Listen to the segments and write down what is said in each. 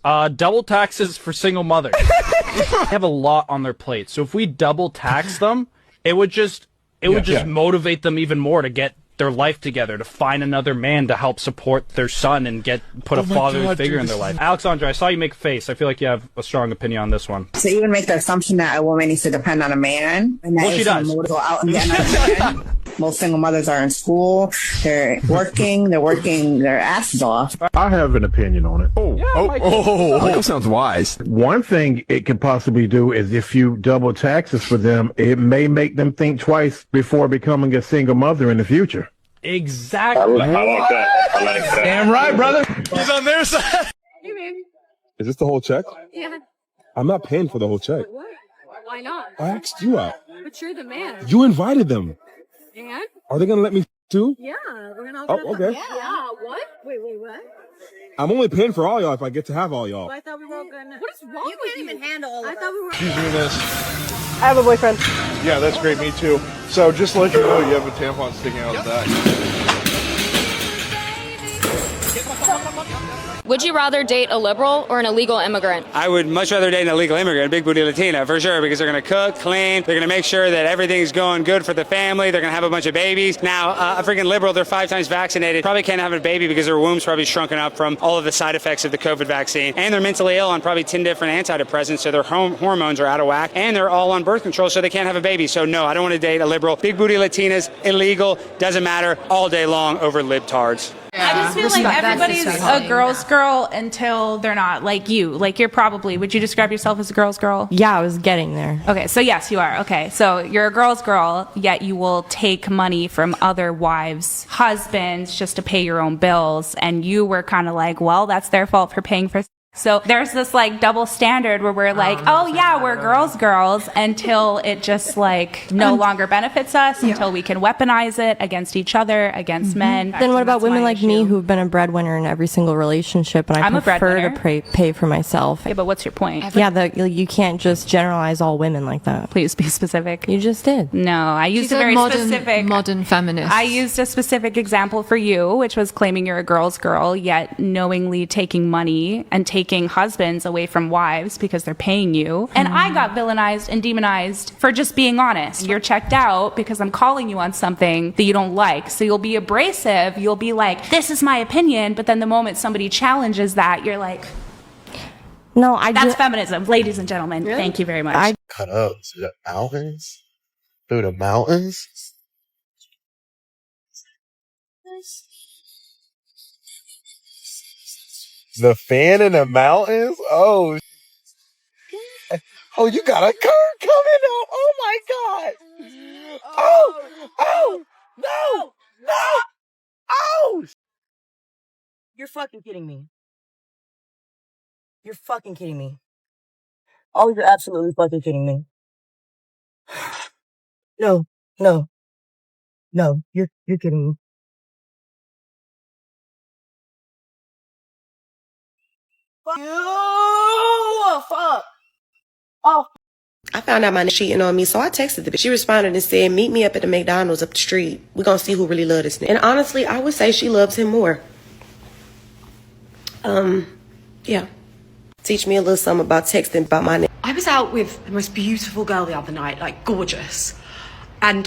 Double taxes for single mothers. They have a lot on their plate, so if we double tax them, it would just motivate them even more to get their life together, to find another man to help support their son and put a fatherly figure in their life. Alexandra, I saw you make a face. I feel like you have a strong opinion on this one. So even make the assumption that a woman needs to depend on a man, and that she does. Go out and get another man. Most single mothers are in school. They're working their asses off. I have an opinion on it. That sounds wise. One thing it could possibly do is if you double taxes for them, it may make them think twice before becoming a single mother in the future. Exactly. I like that. I like that. Damn right, brother. He's on their side. Hey, baby. Is this the whole check? Yeah. I'm not paying for the whole check. What? Why not? I asked you out. But you're the man. You invited them. And? Are they going to let me too? Yeah, we're gonna. Oh, okay. Yeah. What? Wait, what? I'm only paying for all y'all if I get to have all y'all. I thought we were all gonna. What is wrong with you? Can't even handle all of I thought we were. Excuse me, miss. I have a boyfriend. Yeah, that's great. Me too. So just to let you know, you have a tampon sticking out of the back. Would you rather date a liberal or an illegal immigrant? I would much rather date an illegal immigrant, a big booty Latina, for sure, because they're going to cook, clean, they're going to make sure that everything's going good for the family, they're going to have a bunch of babies. Now, a freaking liberal, they're 5 times vaccinated, probably can't have a baby because their womb's probably shrunken up from all of the side effects of the COVID vaccine, and they're mentally ill on probably 10 different antidepressants, so their hormones are out of whack, and they're all on birth control, so they can't have a baby. So no, I don't want to date a liberal. Big booty Latinas, illegal, doesn't matter, all day long over libtards. I just feel like everybody's a girl's girl until they're not, like you. Like you're probably, would you describe yourself as a girl's girl? Yeah, I was getting there. Okay, so yes, you are. Okay, so you're a girl's girl, yet you will take money from other wives' husbands just to pay your own bills. And you were kind of like, well, that's their fault for paying for. So there's this like double standard where we're like, oh yeah, we're girls until it just like no longer benefits us, until we can weaponize it against each other, against men. Then what about women like me who've been a breadwinner in every single relationship, and I prefer to pay for myself? Yeah, but what's your point? You can't just generalize all women like that. Please be specific. You just did. No, I used a very specific modern feminist. I used a specific example for you, which was claiming you're a girl's girl, yet knowingly taking money and taking husbands away from wives because they're paying you. And I got villainized and demonized for just being honest. You're checked out because I'm calling you on something that you don't like. So you'll be abrasive. You'll be like, this is my opinion. But then the moment somebody challenges that, you're like, no, that's feminism. Ladies and gentlemen, thank you very much. Cut up to the mountains? Through the mountains? The fan in the mountains? Oh, you got a curve coming up. Oh my God. Oh, no. Oh. You're fucking kidding me. You're fucking kidding me. Oh, you're absolutely fucking kidding me. No, you're kidding me. Fuck you! Fuck! Oh. I found out my nigga cheating on me, so I texted the bitch. She responded and said, meet me up at the McDonald's up the street. We're gonna see who really loves this nigga. And honestly, I would say she loves him more. Yeah. Teach me a little something about texting about my nigga. I was out with the most beautiful girl the other night, like gorgeous. And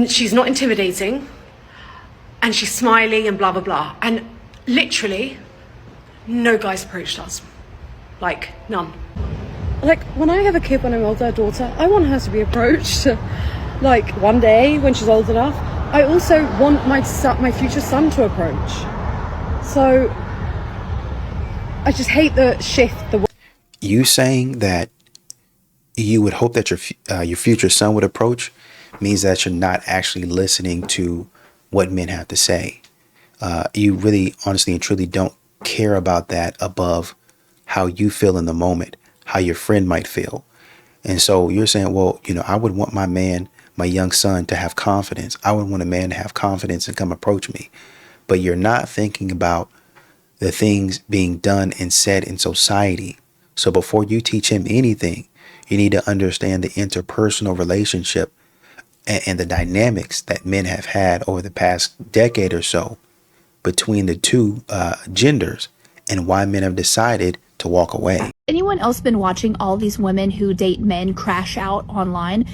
she's not intimidating. And she's smiley and blah, blah, blah. And literally, no guys approached us. Like, none. Like, when I have a kid, when I'm older, a daughter, I want her to be approached. Like, one day, when she's old enough. I also want my future son to approach. So, I just hate the shift. You saying that you would hope that your future son would approach means that you're not actually listening to what men have to say. You really, honestly and truly don't care about that above how you feel in the moment, how your friend might feel. And so you're saying, well, I would want my man, my young son, to have confidence. I would want a man to have confidence and come approach me. But you're not thinking about the things being done and said in society. So before you teach him anything, you need to understand the interpersonal relationship and the dynamics that men have had over the past decade or so between the two genders, and why men have decided to walk away. Anyone else been watching all these women who date men crash out online?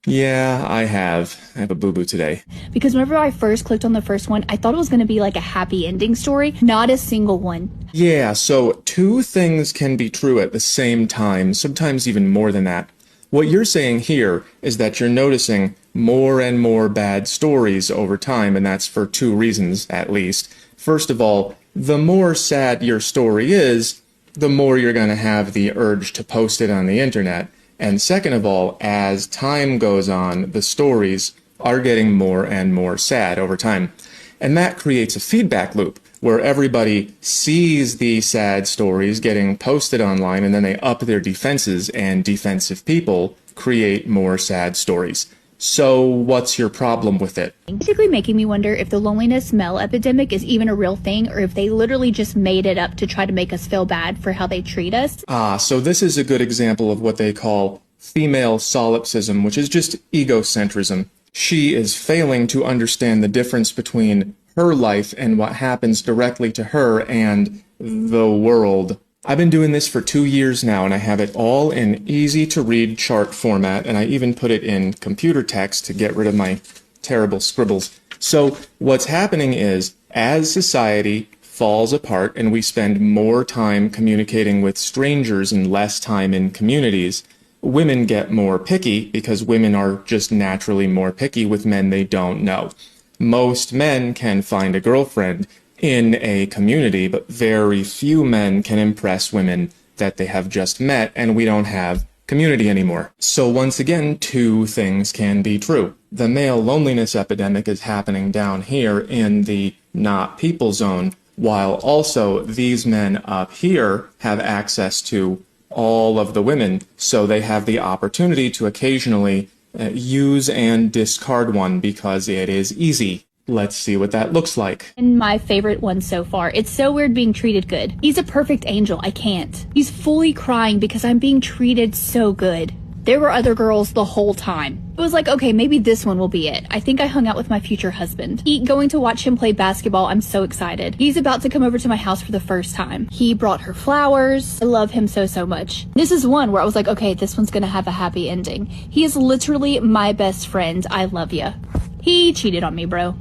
Yeah, I have. I have a boo-boo today. Because whenever I first clicked on the first one, I thought it was going to be like a happy ending story, not a single one. Yeah, so two things can be true at the same time, sometimes even more than that. What you're saying here is that you're noticing more and more bad stories over time, and that's for two reasons, at least. First of all, the more sad your story is, the more you're going to have the urge to post it on the internet. And second of all, as time goes on, the stories are getting more and more sad over time. And that creates a feedback loop where everybody sees the sad stories getting posted online and then they up their defenses, and defensive people create more sad stories. So what's your problem with it? Basically making me wonder if the loneliness male epidemic is even a real thing, or if they literally just made it up to try to make us feel bad for how they treat us. So this is a good example of what they call female solipsism, which is just egocentrism. She is failing to understand the difference between her life and what happens directly to her and the world. I've been doing this for 2 years now, and I have it all in easy-to-read chart format, and I even put it in computer text to get rid of my terrible scribbles. So what's happening is, as society falls apart and we spend more time communicating with strangers and less time in communities, women get more picky because women are just naturally more picky with men they don't know. Most men can find a girlfriend in a community, but very few men can impress women that they have just met, and we don't have community anymore. So once again, two things can be true. The male loneliness epidemic is happening down here in the not people zone, while also these men up here have access to all of the women, so they have the opportunity to occasionally use and discard one because it is easy. Let's see what that looks like. And my favorite one so far. It's so weird being treated good. He's a perfect angel. I can't. He's fully crying because I'm being treated so good. There were other girls the whole time. It was like, okay, maybe this one will be it. I think I hung out with my future husband. Going to watch him play basketball. I'm so excited. He's about to come over to my house for the first time. He brought her flowers. I love him so, so much. This is one where I was like, okay, this one's gonna have a happy ending. He is literally my best friend. I love ya. He cheated on me, bro.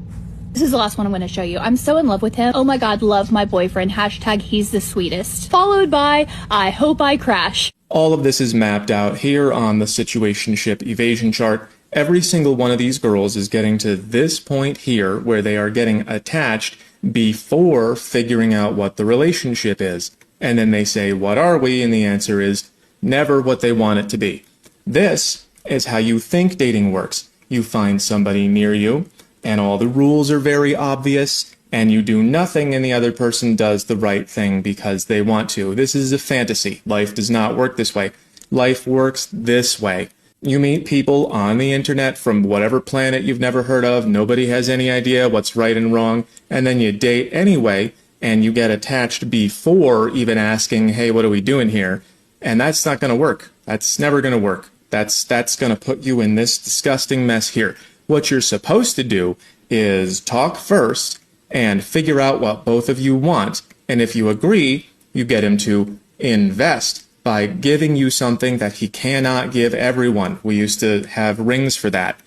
This is the last one I'm going to show you. I'm so in love with him. Oh my god, love my boyfriend. Hashtag he's the sweetest. Followed by, I hope I crash. All of this is mapped out here on the Situationship evasion chart. Every single one of these girls is getting to this point here where they are getting attached before figuring out what the relationship is. And then they say, what are we? And the answer is never what they want it to be. This is how you think dating works. You find somebody near you, and all the rules are very obvious, and you do nothing and the other person does the right thing because they want to. This is a fantasy. Life does not work this way. Life works this way. You meet people on the internet from whatever planet you've never heard of, nobody has any idea what's right and wrong, and then you date anyway, and you get attached before even asking, hey, what are we doing here? And that's not going to work. That's never going to work. That's going to put you in this disgusting mess here. What you're supposed to do is talk first and figure out what both of you want. And if you agree, you get him to invest by giving you something that he cannot give everyone. We used to have rings for that.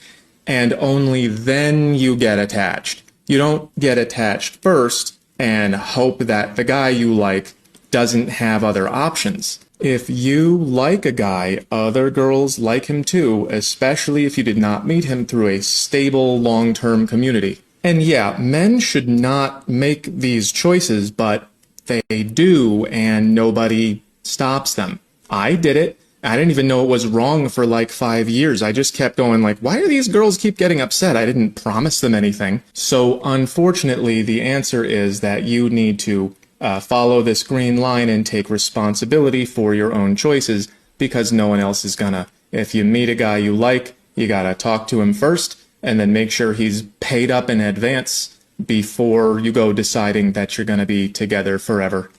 And only then you get attached. You don't get attached first and hope that the guy you like doesn't have other options. If you like a guy, other girls like him too, especially if you did not meet him through a stable, long-term community. And yeah, men should not make these choices, but they do, and nobody stops them. I did it. I didn't even know it was wrong for like 5 years. I just kept going like, why do these girls keep getting upset? I didn't promise them anything. So unfortunately, the answer is that you need to follow this green line and take responsibility for your own choices, because no one else is gonna. If you meet a guy you like, you gotta talk to him first and then make sure he's paid up in advance before you go deciding that you're gonna be together forever.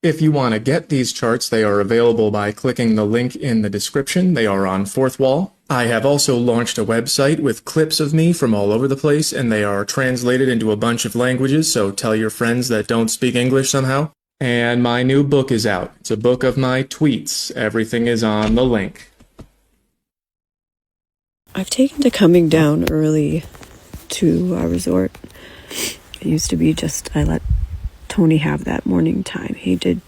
If you want to get these charts, they are available by clicking the link in the description. They are on Fourth Wall. I have also launched a website with clips of me from all over the place, and they are translated into a bunch of languages, so tell your friends that don't speak English somehow. And my new book is out. It's a book of my tweets. Everything is on the link. I've taken to coming down early to our resort. It used to be just I let Tony have that morning time. He did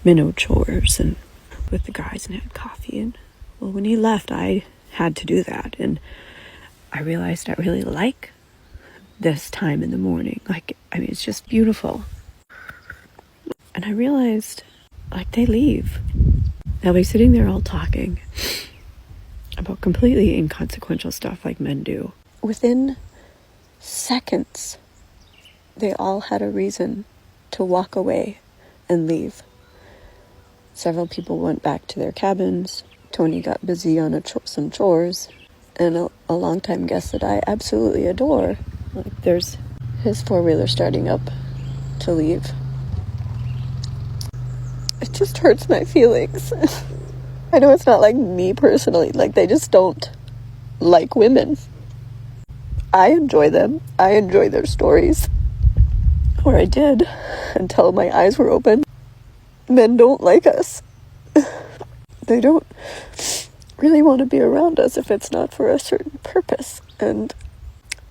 minnow chores and with the guys and had coffee. And well, when he left, I had to do that. And I realized I really like this time in the morning. It's just beautiful. And I realized, they leave. They'll be sitting there all talking about completely inconsequential stuff like men do. Within seconds, they all had a reason to walk away and leave. Several people went back to their cabins. Tony got busy on some chores. And a longtime guest that I absolutely adore, there's his four-wheeler starting up to leave. It just hurts my feelings. I know it's not like me personally, they just don't like women. I enjoy them. I enjoy their stories. Or I did, until my eyes were open. Men don't like us. They don't really want to be around us if it's not for a certain purpose. And,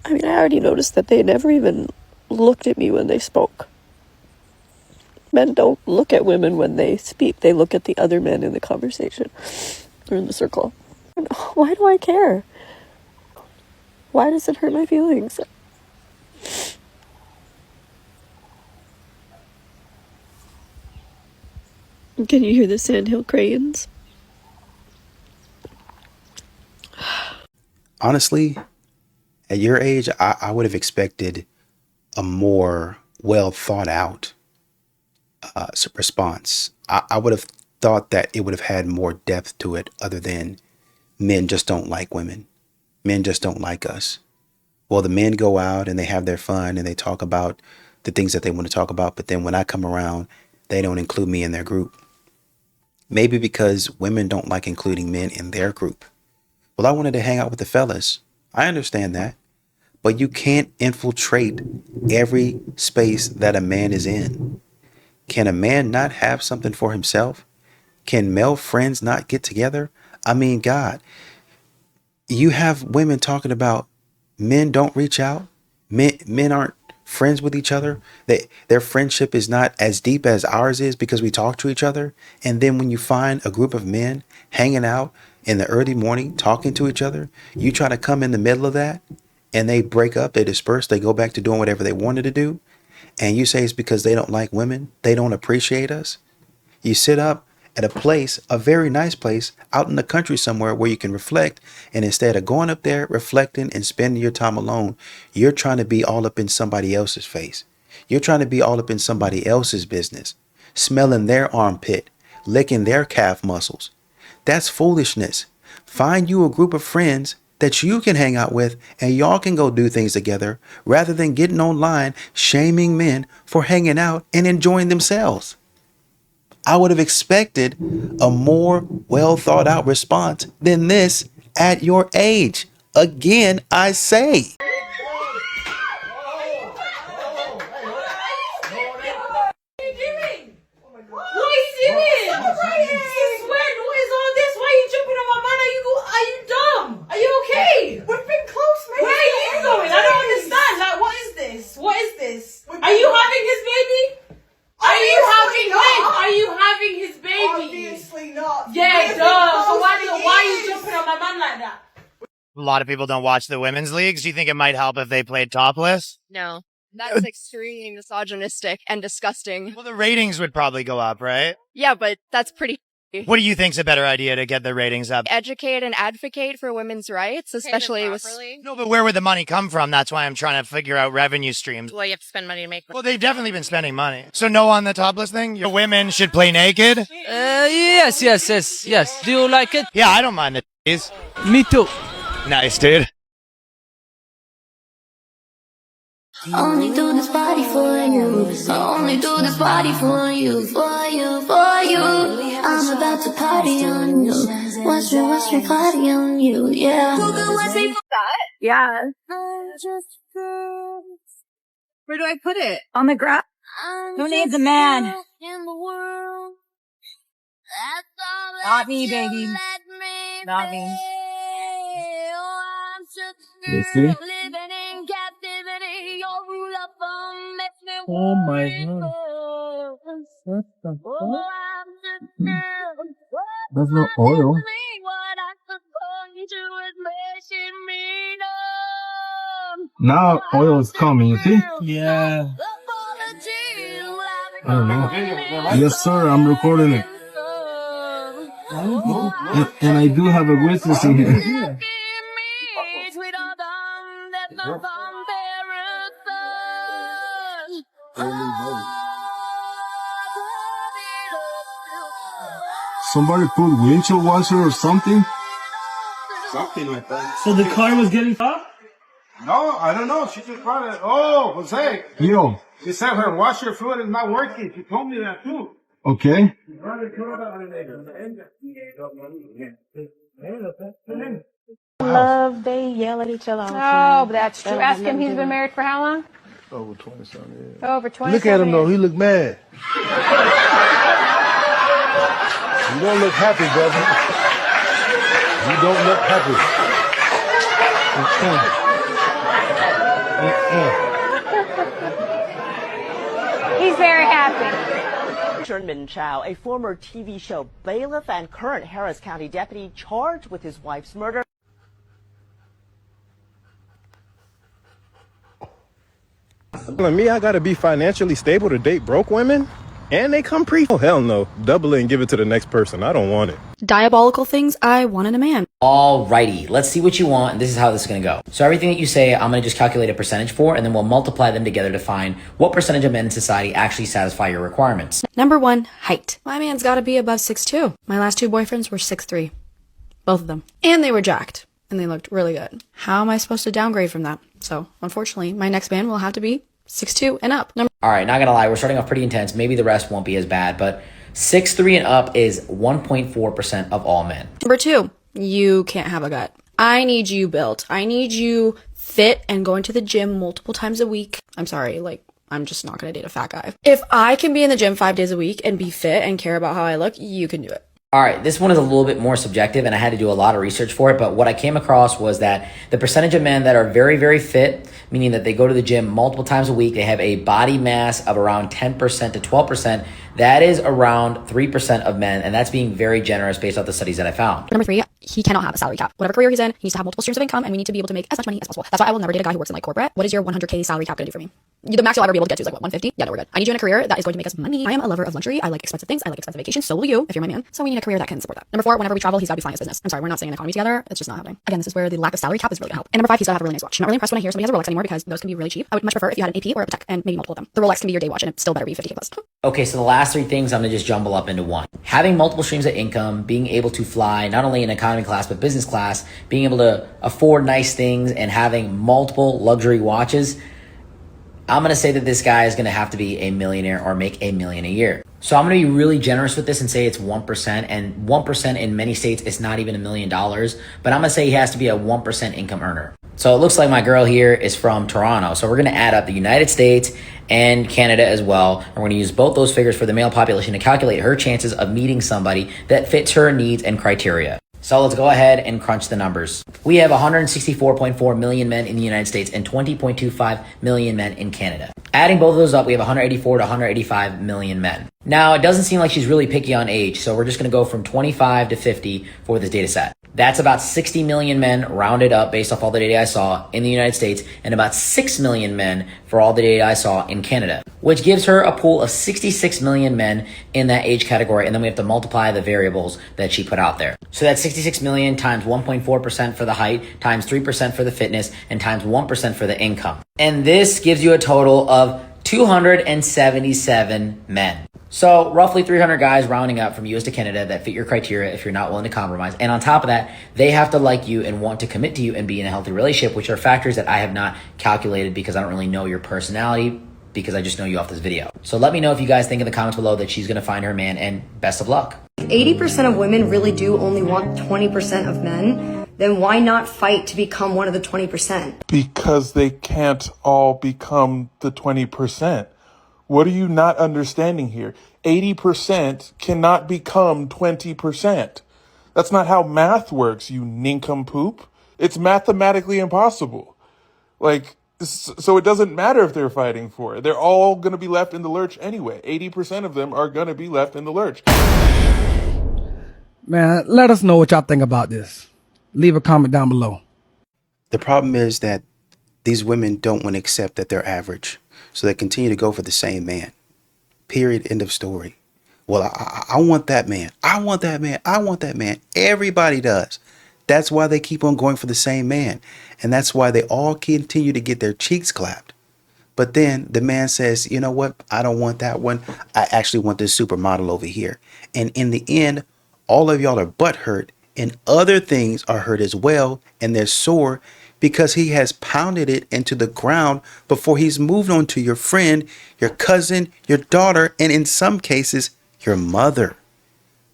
I already noticed that they never even looked at me when they spoke. Men don't look at women when they speak. They look at the other men in the conversation or in the circle. And why do I care? Why does it hurt my feelings? Can you hear the sandhill cranes? Honestly, at your age, I would have expected a more well thought out response. I would have thought that it would have had more depth to it other than men just don't like women. Men just don't like us. Well, the men go out and they have their fun and they talk about the things that they want to talk about. But then when I come around, they don't include me in their group. Maybe because women don't like including men in their group. Well, I wanted to hang out with the fellas. I understand that. But you can't infiltrate every space that a man is in. Can a man not have something for himself? Can male friends not get together? God, you have women talking about men don't reach out. Men aren't friends with each other. Their friendship is not as deep as ours is because we talk to each other. And then when you find a group of men hanging out in the early morning, talking to each other, you try to come in the middle of that and they break up, they disperse, they go back to doing whatever they wanted to do. And you say it's because they don't like women. They don't appreciate us. You sit up at a place, a very nice place out in the country somewhere where you can reflect. And instead of going up there, reflecting and spending your time alone, you're trying to be all up in somebody else's face. You're trying to be all up in somebody else's business, smelling their armpit, licking their calf muscles. That's foolishness. Find you a group of friends that you can hang out with and y'all can go do things together rather than getting online shaming men for hanging out and enjoying themselves. I would have expected a more well thought out response than this at your age. Again, I say. Are you having his baby? Are you having his baby? Obviously not. Yeah, duh. So why are you jumping on my man like that? A lot of people don't watch the women's leagues. Do you think it might help if they played topless? No. That's extremely misogynistic and disgusting. Well, the ratings would probably go up, right? Yeah, but that's pretty. What do you think's a better idea to get the ratings up? Educate and advocate for women's rights, especially with... No, but where would the money come from? That's why I'm trying to figure out revenue streams. Well, you have to spend money to make... Well, they've definitely been spending money. So no on the topless thing? Your women should play naked? Yes. Do you like it? Yeah, I don't mind the titties. Me too. Nice, dude. Only do this body for you. Only do this body for you, for you, for you. I'm about to party on you. Watch me party on you, yeah. Who could watch me that? Yeah. Where do I put it? On the ground. Who needs a man? Not me, baby. Not me. You see? Oh my god. What the fuck? There's no oil. Now oil is coming, you see? Yeah. I don't know. Yes, sir, I'm recording it. And I do have a witness in here. Somebody put windshield washer or something? Something like that. So the car was getting up? No, I don't know. She just brought it. Oh, Jose. Yo. She said her washer fluid is not working. She told me that too. Okay. Love, they yell at each other. Oh, that's true. Ask him, he's been married for how long? Over 27 years. Over 27 Look at him though, years. he look mad. You don't look happy, brother. You don't look happy. He's very happy. Sherman Chow, a former TV show bailiff and current Harris County deputy charged with his wife's murder. Telling me I gotta be financially stable to date broke women? And they come pre? Oh, hell no. Double it and give it to the next person. I don't want it. Diabolical things I want in a man. Alrighty, let's see what you want, and this is how this is going to go. So everything that you say, I'm going to just calculate a percentage for, and then we'll multiply them together to find what percentage of men in society actually satisfy your requirements. Number 1, height. My man's gotta be above 6'2". My last 2 boyfriends were 6'3". Both of them. And they were jacked. And they looked really good. How am I supposed to downgrade from that? So, unfortunately, my next man will have to be 6'2" and up. Alright, not gonna lie, we're starting off pretty intense. Maybe the rest won't be as bad, but 6'3" and up is 1.4% of all men. Number 2, you can't have a gut. I need you built. I need you fit and going to the gym multiple times a week. I'm sorry, I'm just not gonna date a fat guy. If I can be in the gym 5 days a week and be fit and care about how I look, you can do it. Alright, this one is a little bit more subjective and I had to do a lot of research for it, but what I came across was that the percentage of men that are very, very fit, meaning that they go to the gym multiple times a week, they have a body mass of around 10% to 12%, that is around 3% of men, and that's being very generous based off the studies that I found. Number 3, he cannot have a salary cap. Whatever career he's in, he needs to have multiple streams of income, and we need to be able to make as much money as possible. That's why I will never date a guy who works in corporate. What is your 100K salary cap gonna do for me? The max you'll ever be able to get to is what, 150? Yeah, no, we're good. I need you in a career that is going to make us money. I am a lover of luxury. I like expensive things. I like expensive vacations. So will you, if you're my man. So we need a career that can support that. Number 4, whenever we travel, he's gotta be flying his business. I'm sorry, we're not staying in economy together. It's just not happening. Again, this is where the lack of salary cap is really gonna help. And number 5, he's gotta have a really nice watch. I'm not really impressed when I hear somebody has a Rolex anymore because those can be really cheap. I would much prefer if you had an AP or a Patek and maybe multiple of them. The Rolex can be your day watch and it still better be 50K plus. Okay, so the last 3 things I'm gonna just jumble up into one. Having multiple streams of income, being able to fly not only in economy class but business class, being able to afford nice things, and having multiple luxury watches. I'm going to say that this guy is going to have to be a millionaire or make $1 million a year. So I'm going to be really generous with this and say it's 1%, and 1% in many states is not even $1 million, but I'm going to say he has to be a 1% income earner. So it looks like my girl here is from Toronto. So we're going to add up the United States and Canada as well. And we're going to use both those figures for the male population to calculate her chances of meeting somebody that fits her needs and criteria. So let's go ahead and crunch the numbers. We have 164.4 million men in the United States and 20.25 million men in Canada. Adding both of those up, we have 184 to 185 million men. Now, it doesn't seem like she's really picky on age, so we're just going to go from 25 to 50 for this data set. That's about 60 million men rounded up based off all the data I saw in the United States, and about 6 million men for all the data I saw in Canada, which gives her a pool of 66 million men in that age category, and then we have to multiply the variables that she put out there. So that's 66 million times 1.4% for the height, times 3% for the fitness, and times 1% for the income. And this gives you a total of 277 men. So roughly 300 guys rounding up from US to Canada that fit your criteria if you're not willing to compromise. And on top of that, they have to like you and want to commit to you and be in a healthy relationship, which are factors that I have not calculated because I don't really know your personality, because I just know you off this video. So let me know if you guys think in the comments below that she's going to find her man, and best of luck. 80% of women really do only want 20% of men. Then why not fight to become one of the 20%? Because they can't all become the 20%. What are you not understanding here? 80% cannot become 20%. That's not how math works, you nincompoop. It's mathematically impossible. Like, so it doesn't matter if they're fighting for it. They're all going to be left in the lurch anyway. 80% of them are going to be left in the lurch. Man, let us know what y'all think about this. Leave a comment down below. The problem is that these women don't want to accept that they're average. So they continue to go for the same man. Period. End of story. Well, I want that man. I want that man. I want that man. Everybody does. That's why they keep on going for the same man. And that's why they all continue to get their cheeks clapped. But then the man says, you know what? I don't want that one. I actually want this supermodel over here. And in the end, all of y'all are butthurt and other things are hurt as well. And they're sore because he has pounded it into the ground before he's moved on to your friend, your cousin, your daughter, and in some cases, your mother,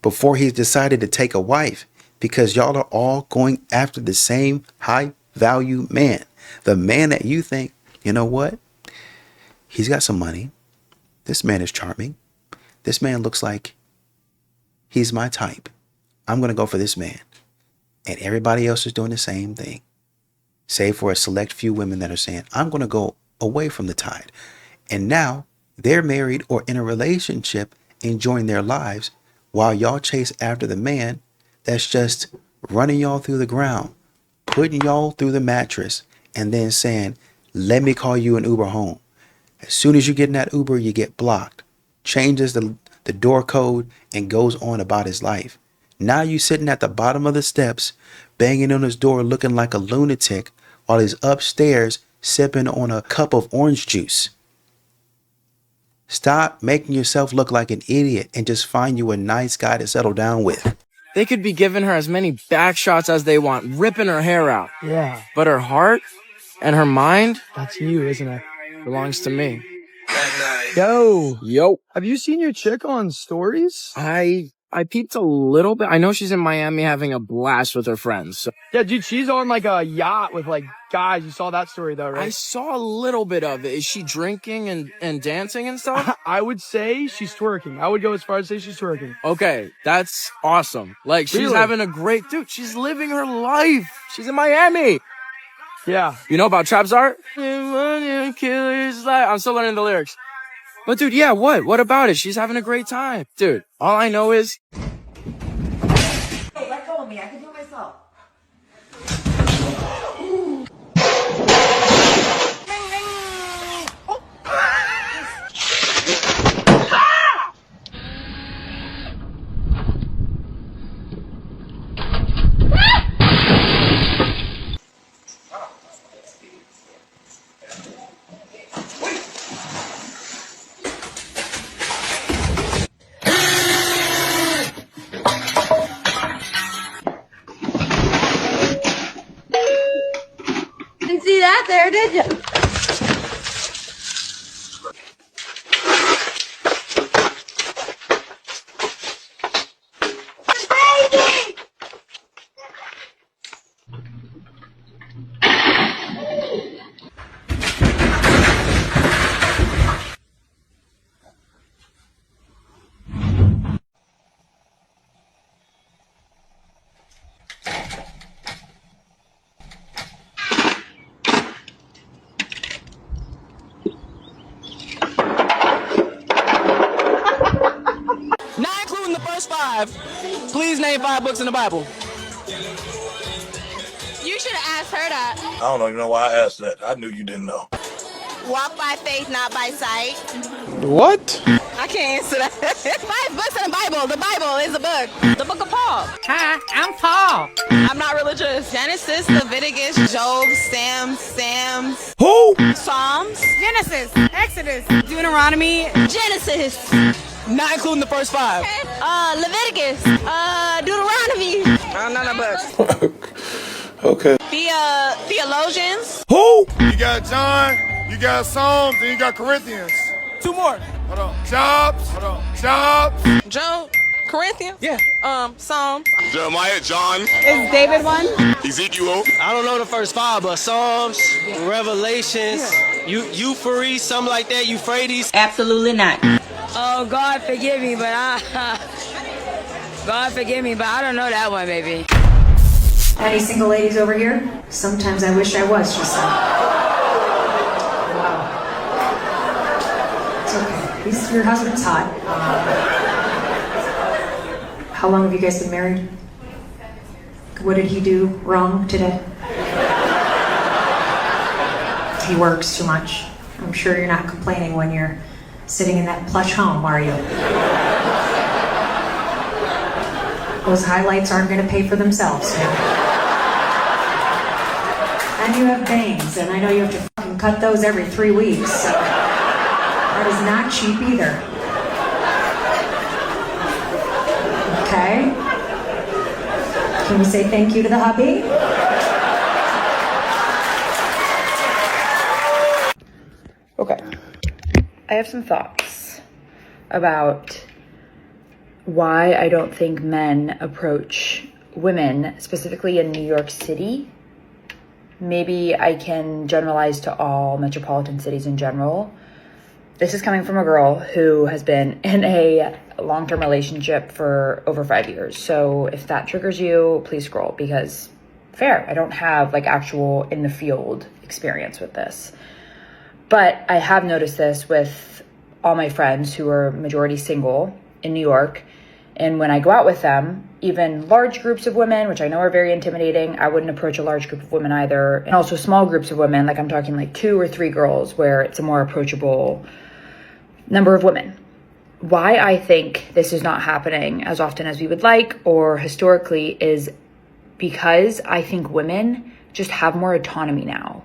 before he's decided to take a wife, because y'all are all going after the same high value man. The man that you think, you know what? He's got some money. This man is charming. This man looks like he's my type. I'm going to go for this man. And everybody else is doing the same thing. Save for a select few women that are saying, I'm going to go away from the tide. And now they're married or in a relationship, enjoying their lives while y'all chase after the man that's just running y'all through the ground, putting y'all through the mattress, and then saying, let me call you an Uber home. As soon as you get in that Uber, you get blocked, changes the door code, and goes on about his life. Now you sitting at the bottom of the steps, banging on his door looking like a lunatic while he's upstairs sipping on a cup of orange juice. Stop making yourself look like an idiot and just find you a nice guy to settle down with. They could be giving her as many back shots as they want, ripping her hair out. Yeah. But her heart and her mind, that's you, isn't it? Belongs to me. Yo. Have you seen your chick on stories? I peeped a little bit. I know she's in Miami having a blast with her friends. So. Yeah, dude, she's on like a yacht with like guys. You saw that story though, right? I saw a little bit of it. Is she drinking and dancing and stuff? I would say she's twerking. I would go as far as say she's twerking. Okay, that's awesome. Like she's having a great, dude, she's living her life. She's in Miami. Yeah. You know about Trap's art? I'm still learning the lyrics. But dude, yeah, what? What about it? She's having a great time. Dude, all I know is... Hey, let go of me. I can do it myself. Didn't see that there, did you? Baby! Not including the first 5. Please name 5 books in the Bible. You should have asked her that. I don't even know why I asked that. I knew you didn't know. Walk by faith, not by sight. What? I can't answer that. 5 books in the Bible. The Bible is a book. The book of Paul. Hi, I'm Paul. I'm not religious. Genesis, Leviticus, Job, Psalms. Who? Psalms. Genesis, Exodus, Deuteronomy. Genesis. Not including the first 5. Leviticus, Deuteronomy. None of books. Okay. Theologians. Who? You got John, you got Psalms, and you got Corinthians. 2 more. Hold on. Jobs. Job. Corinthians. Yeah. Psalms. Jeremiah, John. Is David one? Ezekiel. I don't know the first 5, but Psalms, Revelations, You free, something like that, you Euphrates? Absolutely not. Oh, God forgive me, but God forgive me, but I don't know that one, baby. Any single ladies over here? Sometimes I wish I was, she said. Wow. It's okay. Your husband's hot. How long have you guys been married? What did he do wrong today? He works too much. I'm sure you're not complaining when you're sitting in that plush home, are you? Those highlights aren't going to pay for themselves. You know? And you have bangs, and I know you have to fucking cut those every 3 weeks. So that is not cheap either. Okay? Can we say thank you to the hubby? Okay. I have some thoughts about why I don't think men approach women, specifically in New York City. Maybe I can generalize to all metropolitan cities in general. This is coming from a girl who has been in a long-term relationship for over 5 years. So if that triggers you, please scroll, because fair, I don't have like actual in the field experience with this. But I have noticed this with all my friends who are majority single in New York. And when I go out with them, even large groups of women, which I know are very intimidating, I wouldn't approach a large group of women either. And also small groups of women, like I'm talking like 2 or 3 girls, where it's a more approachable number of women. Why I think this is not happening as often as we would like, or historically, is because I think women just have more autonomy now.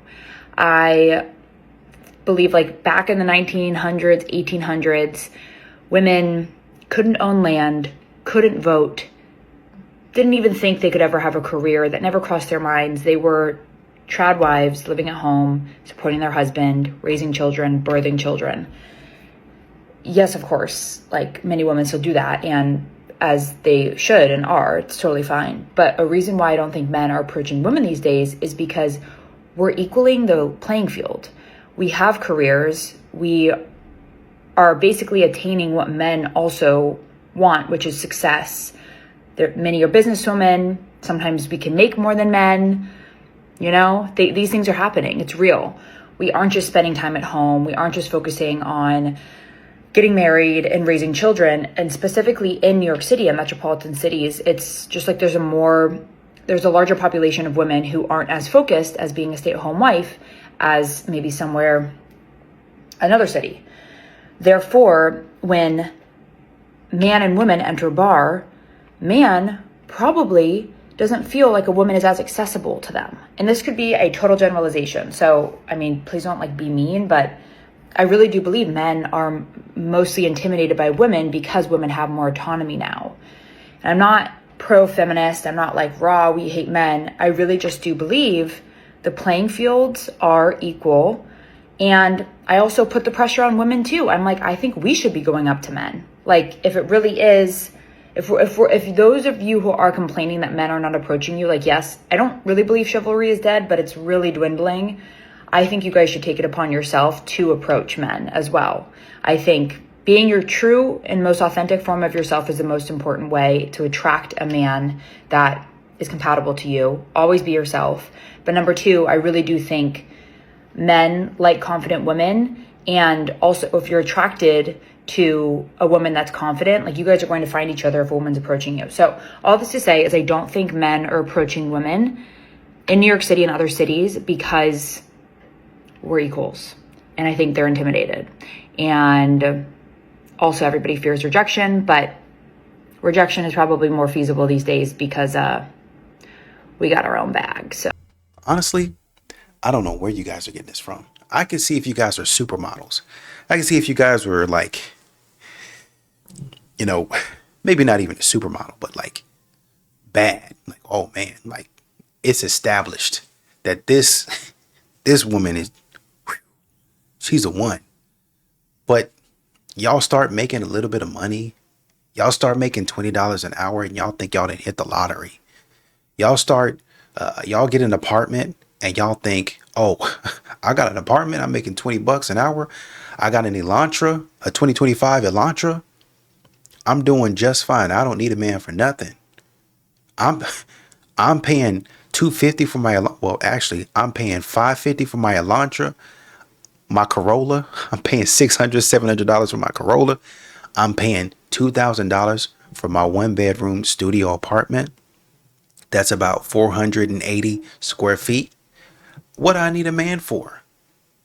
I believe like back in the 1900s, 1800s, women couldn't own land, couldn't vote, didn't even think they could ever have a career. That never crossed their minds. They were trad wives living at home, supporting their husband, raising children, birthing children. Yes, of course, like many women still do that, and as they should and are, it's totally fine. But a reason why I don't think men are approaching women these days is because we're equaling the playing field. We have careers. We are basically attaining what men also want, which is success. Many are businesswomen. Sometimes we can make more than men. You know, these things are happening. It's real. We aren't just spending time at home. We aren't just focusing on getting married and raising children. And specifically in New York City and metropolitan cities, it's just like there's a larger population of women who aren't as focused as being a stay-at-home wife as maybe somewhere, another city. Therefore, when man and woman enter a bar, man probably doesn't feel like a woman is as accessible to them. And this could be a total generalization. So, I mean, please don't like be mean, but I really do believe men are mostly intimidated by women because women have more autonomy now. And I'm not pro-feminist. I'm not like, raw, we hate men. I really just do believe the playing fields are equal. And I also put the pressure on women too. I'm like, I think we should be going up to men. Like, if it really is, if those of you who are complaining that men are not approaching you, like, yes, I don't really believe chivalry is dead, but it's really dwindling. I think you guys should take it upon yourself to approach men as well. I think being your true and most authentic form of yourself is the most important way to attract a man that is compatible to you. Always be yourself. But number 2, I really do think men like confident women. And also, if you're attracted to a woman that's confident, like, you guys are going to find each other if a woman's approaching you. So all this to say is I don't think men are approaching women in New York City and other cities because we're equals. And I think they're intimidated. And also everybody fears rejection, but rejection is probably more feasible these days because we got our own bag. So honestly, I don't know where you guys are getting this from. I can see if you guys are supermodels. I can see if you guys were like, you know, maybe not even a supermodel, but like bad. Like, oh man, like it's established that this woman is, she's a one. But y'all start making a little bit of money. Y'all start making $20 an hour and y'all think y'all didn't hit the lottery. Y'all start, y'all get an apartment and y'all think, Oh, I got an apartment. I'm making $20 an hour. I got an Elantra, a 2025 Elantra. I'm doing just fine. I don't need a man for nothing. I'm paying $250 for my, well, actually, I'm paying $550 for my Elantra, my Corolla. I'm paying $600-700 for my Corolla. I'm paying $2,000 for my 1-bedroom studio apartment. That's about 480 square feet. What do I need a man for?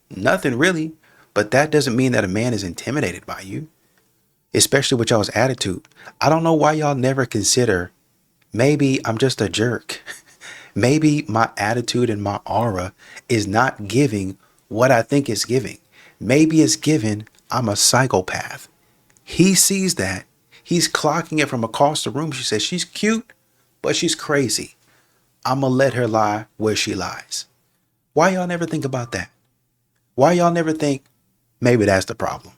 Nothing really. But that doesn't mean that a man is intimidated by you, especially with y'all's attitude. I don't know why y'all never consider, maybe I'm just a jerk. Maybe my attitude and my aura is not giving what I think it's giving. Maybe it's giving I'm a psychopath. He sees that. He's clocking it from across the room. She says she's cute, but she's crazy. I'm going to let her lie where she lies. Why y'all never think about that? Why y'all never think maybe that's the problem?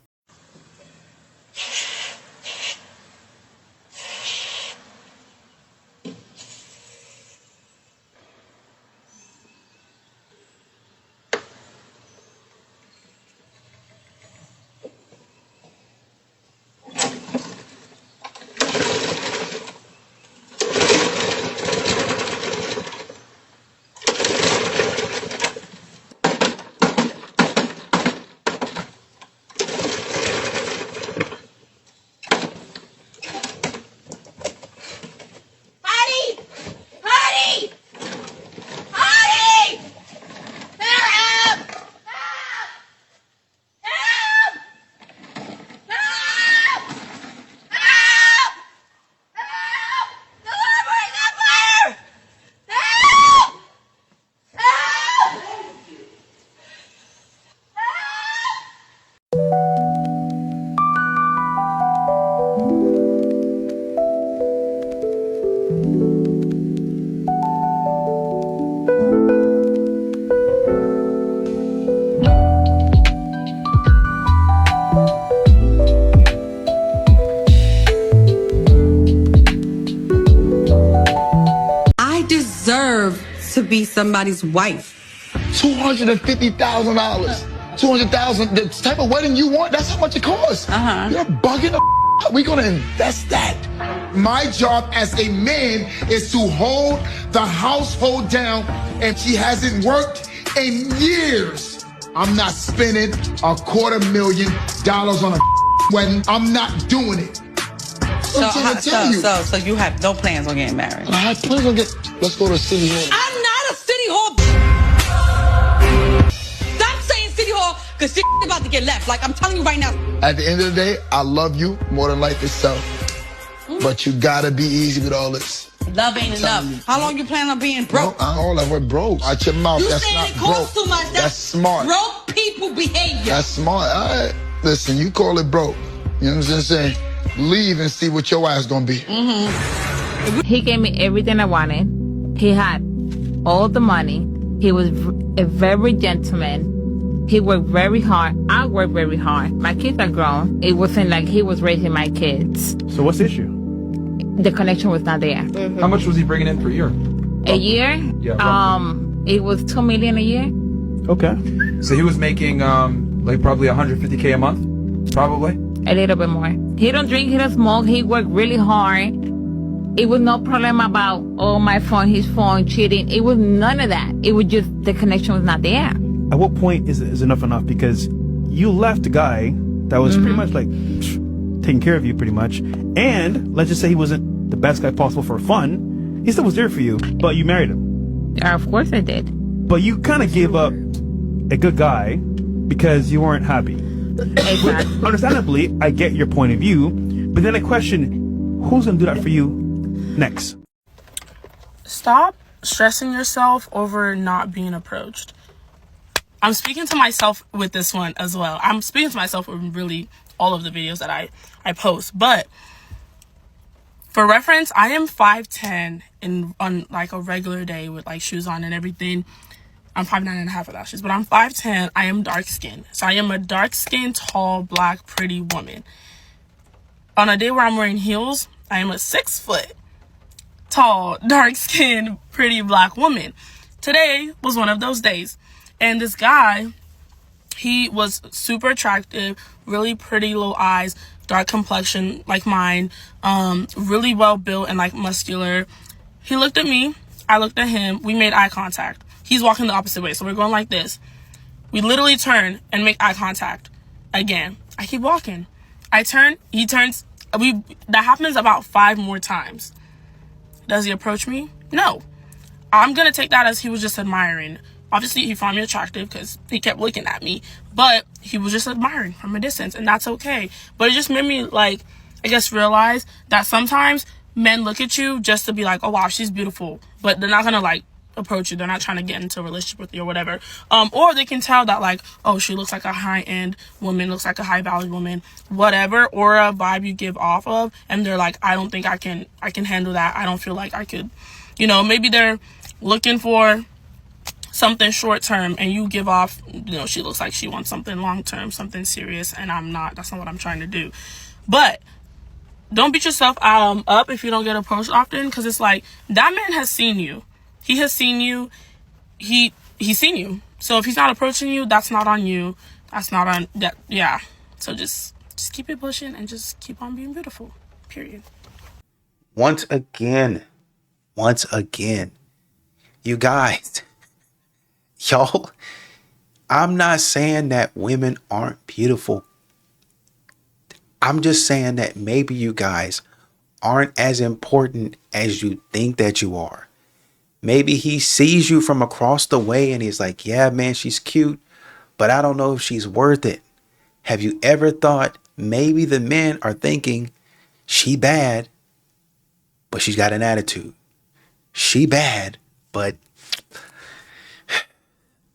To be somebody's wife. $250,000. $200,000. The type of wedding you want, that's how much it costs. You're bugging the We're gonna invest that. My job as a man is to hold the household down, and she hasn't worked in years. I'm not spending $250,000 on a wedding. I'm not doing it. So you have no plans on getting married? I have plans on let's go to City Hall. I'm not a City Hall. Stop saying City Hall, because shit about to get left. Like, I'm telling you right now. At the end of the day, I love you more than life itself. But you gotta be easy with all this. Love ain't enough. How long you plan on being broke? All that word broke. Out your mouth. You That's saying not it costs broke. too much. That's smart. Broke people behavior. That's smart. All right. Listen, you call it broke. You know what I'm saying? Leave and see what your ass gonna be. He gave me everything I wanted. He had all the money. He was a very gentleman. He worked very hard. I worked very hard. My kids are grown. It wasn't like he was raising my kids. So what's the issue? The connection was not there. How much was he bringing in per year? A year? Yeah. It was $2 million a year. Okay. So he was making like probably $150K a month, probably. A little bit more. He don't drink. He don't smoke. He worked really hard. It was no problem about my phone, his phone, cheating. It was none of that. It was just the connection was not there. At what point is enough enough? Because you left a guy that was pretty much like taking care of you pretty much. And let's just say he wasn't the best guy possible for fun. He still was there for you, but you married him. Yeah, of course I did. But you kind of gave up a good guy because you weren't happy. Exactly. Understandably, I get your point of view, but then I question, who's going to do that for you next? Stop stressing yourself over not being approached. I'm speaking to myself with this one as well. I'm speaking to myself with really all of the videos that I post. But for reference, I am 5'10" on like a regular day with like shoes on and everything. I'm 5'9.5" without shoes, but I'm 5'10". I am dark skinned. So I am a dark skinned, tall, black, pretty woman. On a day where I'm wearing heels, I am a 6 foot tall, dark skinned, pretty black woman. Today was one of those days. And this guy, he was super attractive, really pretty little eyes, dark complexion like mine, really well built and like muscular. He looked at me, I looked at him, we made eye contact. He's walking the opposite way, so we're going like this. We literally turn and make eye contact again. I keep walking. I turn, he turns. That happens about 5 more times. Does he approach me? No. I'm going to take that as he was just admiring. Obviously, he found me attractive because he kept looking at me. But he was just admiring from a distance, and that's okay. But it just made me, like, I guess realize that sometimes men look at you just to be like, oh, wow, she's beautiful. But they're not going to, like, approach you. They're not trying to get into a relationship with you or whatever. Or they can tell that, like, oh, she looks like a high-end woman, looks like a high-value woman, whatever, or a vibe you give off of, and they're like, I don't think I can handle that. I don't feel like I could, you know, maybe they're looking for something short-term, and you give off, you know, she looks like she wants something long-term, something serious, and that's not what I'm trying to do. But don't beat yourself up if you don't get approached often, because it's like, that man has seen you. He has seen you. He's seen you. So if he's not approaching you, that's not on you. That's not on that. Yeah. So just keep it pushing and just keep on being beautiful. Period. Once again, you guys, y'all, I'm not saying that women aren't beautiful. I'm just saying that maybe you guys aren't as important as you think that you are. Maybe he sees you from across the way and he's like, yeah, man, she's cute, but I don't know if she's worth it. Have you ever thought maybe the men are thinking she bad, but she's got an attitude? She bad, but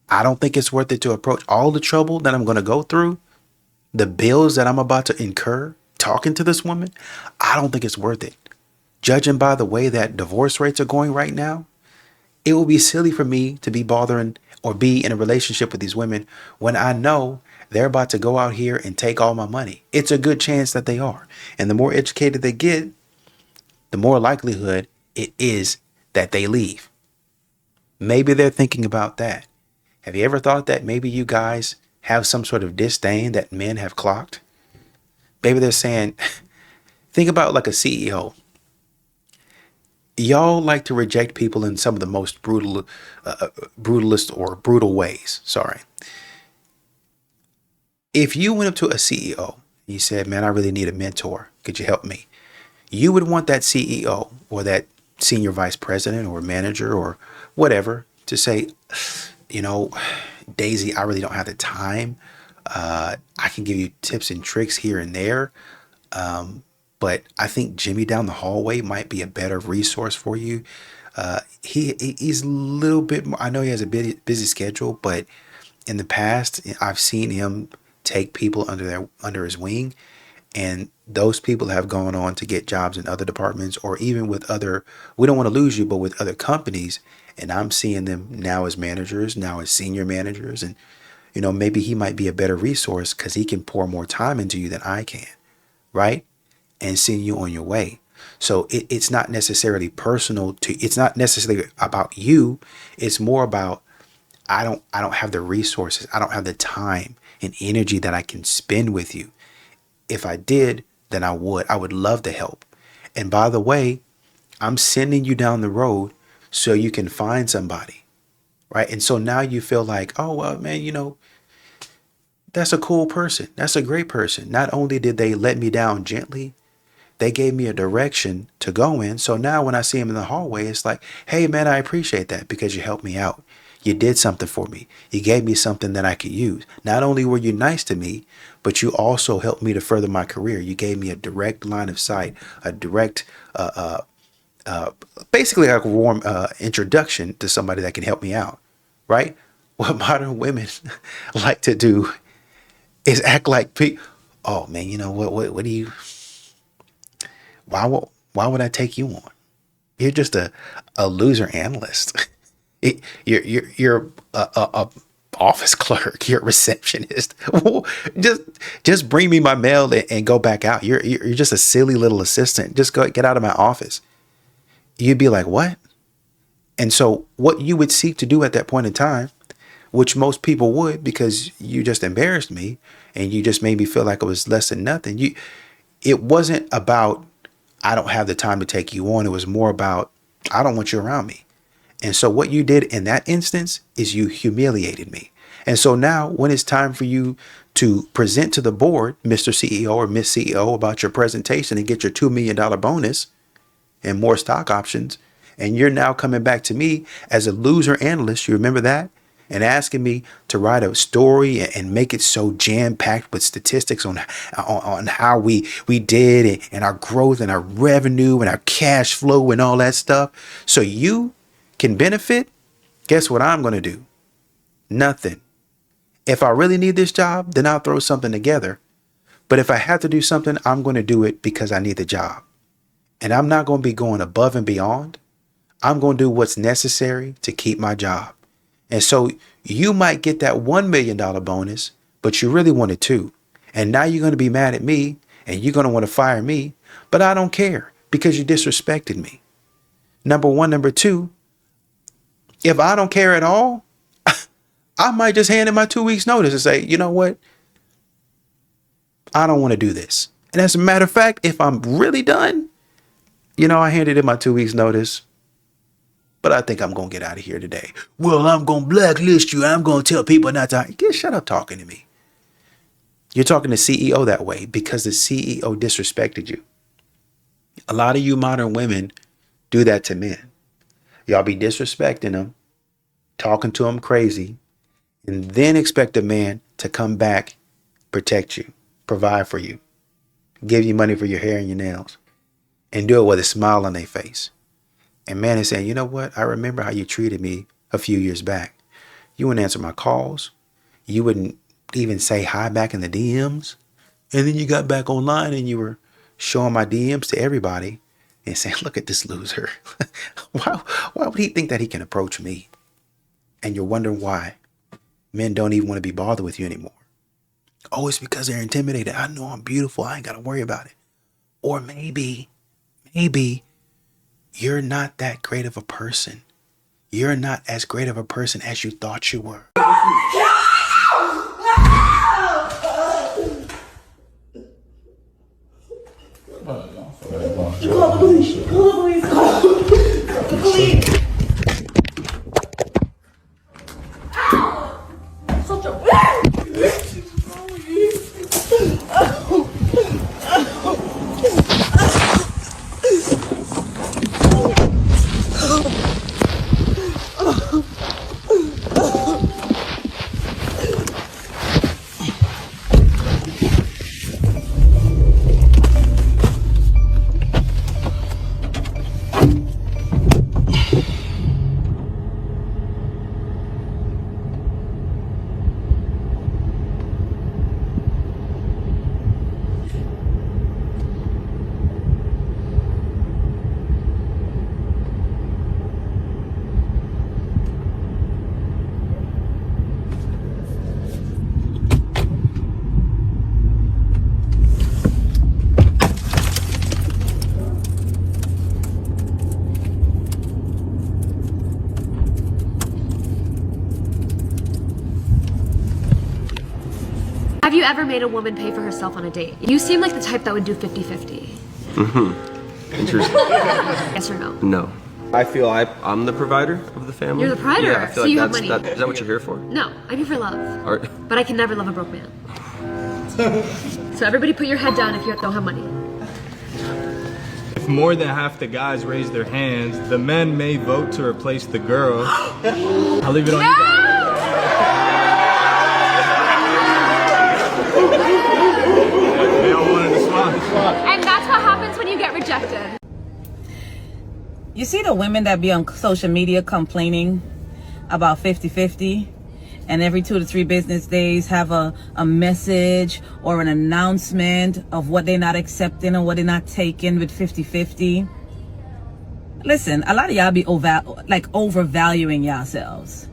I don't think it's worth it to approach all the trouble that I'm going to go through, the bills that I'm about to incur talking to this woman. I don't think it's worth it. Judging by the way that divorce rates are going right now, it will be silly for me to be bothering or be in a relationship with these women when I know they're about to go out here and take all my money. It's a good chance that they are. And the more educated they get, the more likelihood it is that they leave. Maybe they're thinking about that. Have you ever thought that maybe you guys have some sort of disdain that men have clocked? Maybe they're saying, think about like a CEO. Y'all like to reject people in some of the most brutalist or brutal ways. Sorry. If you went up to a CEO, you said, man, I really need a mentor. Could you help me? You would want that CEO or that senior vice president or manager or whatever to say, you know, Daisy, I really don't have the time. I can give you tips and tricks here and there. But I think Jimmy down the hallway might be a better resource for you. He's a little bit more, I know he has a busy schedule, but in the past, I've seen him take people under his wing, and those people have gone on to get jobs in other departments or even with other, we don't want to lose you, but with other companies. And I'm seeing them now as managers, now as senior managers. And, you know, maybe he might be a better resource because he can pour more time into you than I can, right? And send you on your way. So it's not necessarily personal it's not necessarily about you. It's more about, I don't have the resources. I don't have the time and energy that I can spend with you. If I did, then I would love to help. And by the way, I'm sending you down the road so you can find somebody, right? And so now you feel like, oh, well, man, you know, that's a cool person. That's a great person. Not only did they let me down gently, they gave me a direction to go in. So now when I see him in the hallway, it's like, hey, man, I appreciate that because you helped me out. You did something for me. You gave me something that I could use. Not only were you nice to me, but you also helped me to further my career. You gave me a direct line of sight, a direct, basically like a warm introduction to somebody that can help me out, right? What modern women like to do is act like, oh man, you know what do you, why would I take you on? You're just a loser analyst. You're a office clerk. You're a receptionist. just bring me my mail and go back out. You're just a silly little assistant. Just get out of my office. You'd be like, what? And so what you would seek to do at that point in time which most people would, because you just embarrassed me and you just made me feel like it was less than nothing. It wasn't about, I don't have the time to take you on. It was more about, I don't want you around me. And so what you did in that instance is you humiliated me. And so now when it's time for you to present to the board, Mr. CEO or Miss CEO, about your presentation and get your $2 million bonus and more stock options, and you're now coming back to me as a loser analyst, you remember that? And asking me to write a story and make it so jam-packed with statistics on how we did and our growth and our revenue and our cash flow and all that stuff, so you can benefit. Guess what I'm going to do? Nothing. If I really need this job, then I'll throw something together. But if I have to do something, I'm going to do it because I need the job. And I'm not going to be going above and beyond. I'm going to do what's necessary to keep my job. And so you might get that $1 million bonus, but you really wanted $2. And now you're going to be mad at me and you're going to want to fire me. But I don't care because you disrespected me. Number one. Number two, if I don't care at all, I might just hand in my 2 weeks notice and say, you know what? I don't want to do this. And as a matter of fact, if I'm really done, I handed in my 2 weeks notice, but I think I'm going to get out of here today. Well, I'm going to blacklist you. I'm going to tell people not to. Shut up talking to me. You're talking to CEO that way because the CEO disrespected you. A lot of you modern women do that to men. Y'all be disrespecting them, talking to them crazy, and then expect a man to come back, protect you, provide for you, give you money for your hair and your nails, and do it with a smile on their face. And man is saying, you know what? I remember how you treated me a few years back. You wouldn't answer my calls. You wouldn't even say hi back in the DMs. And then you got back online and you were showing my DMs to everybody and saying, look at this loser. Why would he think that he can approach me? And you're wondering why men don't even want to be bothered with you anymore. Oh, it's because they're intimidated. I know I'm beautiful. I ain't got to worry about it. Or maybe you're not that great of a person. You're not as great of a person as you thought you were. Call the police. Call the police. Such a Have you ever made a woman pay for herself on a date? You seem like the type that would do 50-50. Mm-hmm. Interesting. Yes or no? No. I feel I'm the provider of the family. You're the provider, Yeah, I feel so like you have that's, money. is that what you're here for? No, I'm here for love. Or, But I can never love a broke man. So everybody put your head down if you don't have money. If more than half the guys raise their hands, the men may vote to replace the girl. I'll leave it on you guys. They all wanted to swap. And that's what happens when you get rejected. You see the women that be on social media complaining about 50-50 and every 2 to 3 business days have a message or an announcement of what they're not accepting or what they're not taking with 50-50. Listen, a lot of y'all be overvaluing yourselves.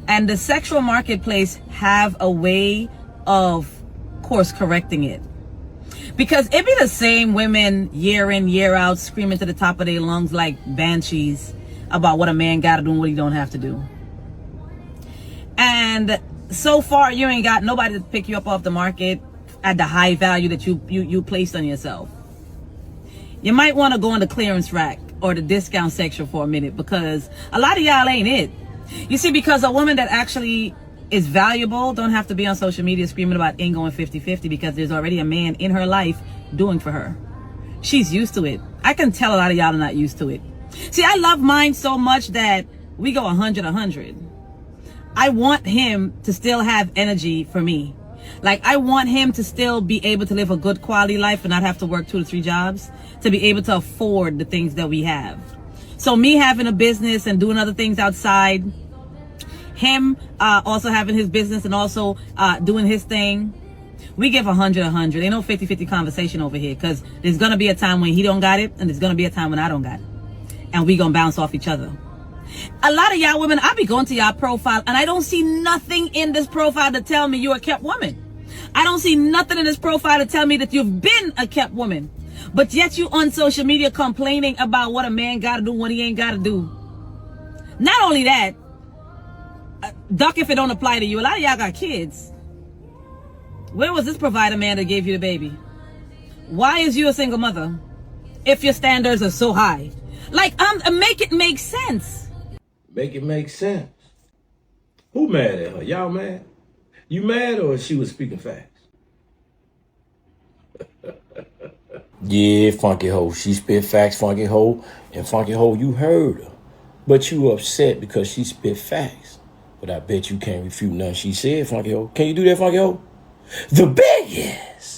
And the sexual marketplace have a way of course correcting it. Because it be the same women year in, year out screaming to the top of their lungs like banshees about what a man gotta do and what he don't have to do. And so far, you ain't got nobody to pick you up off the market at the high value that you placed on yourself. You might want to go on the clearance rack or the discount section for a minute, because a lot of y'all ain't it. You see, because a woman that actually is valuable don't have to be on social media screaming about ain't going 50-50, because there's already a man in her life doing for her. She's used to it. I can tell a lot of y'all are not used to it. See, I love mine so much that we go 100-100. I want him to still have energy for me. Like, I want him to still be able to live a good quality life and not have to work 2 to 3 jobs to be able to afford the things that we have. So me having a business and doing other things outside, him also having his business and also doing his thing, we give 100-100. Ain't no 50-50 conversation over here, because there's going to be a time when he don't got it and there's going to be a time when I don't got it. And we going to bounce off each other. A lot of y'all women, I be going to y'all profile and I don't see nothing in this profile to tell me you're a kept woman. I don't see nothing in this profile to tell me that you've been a kept woman. But yet you on social media complaining about what a man got to do, what he ain't got to do. Not only that, duck if it don't apply to you. A lot of y'all got kids. Where was this provider man that gave you the baby? Why is you a single mother if your standards are so high? Like, make it make sense. Make it make sense. Who mad at her? Y'all mad? You mad, or she was speaking facts? Yeah, Funky Ho. She spit facts, Funky Ho. And Funky Ho, you heard her. But you upset because she spit facts. But I bet you can't refute nothing she said, Funky Ho. Can you do that, Funky Ho? The biggest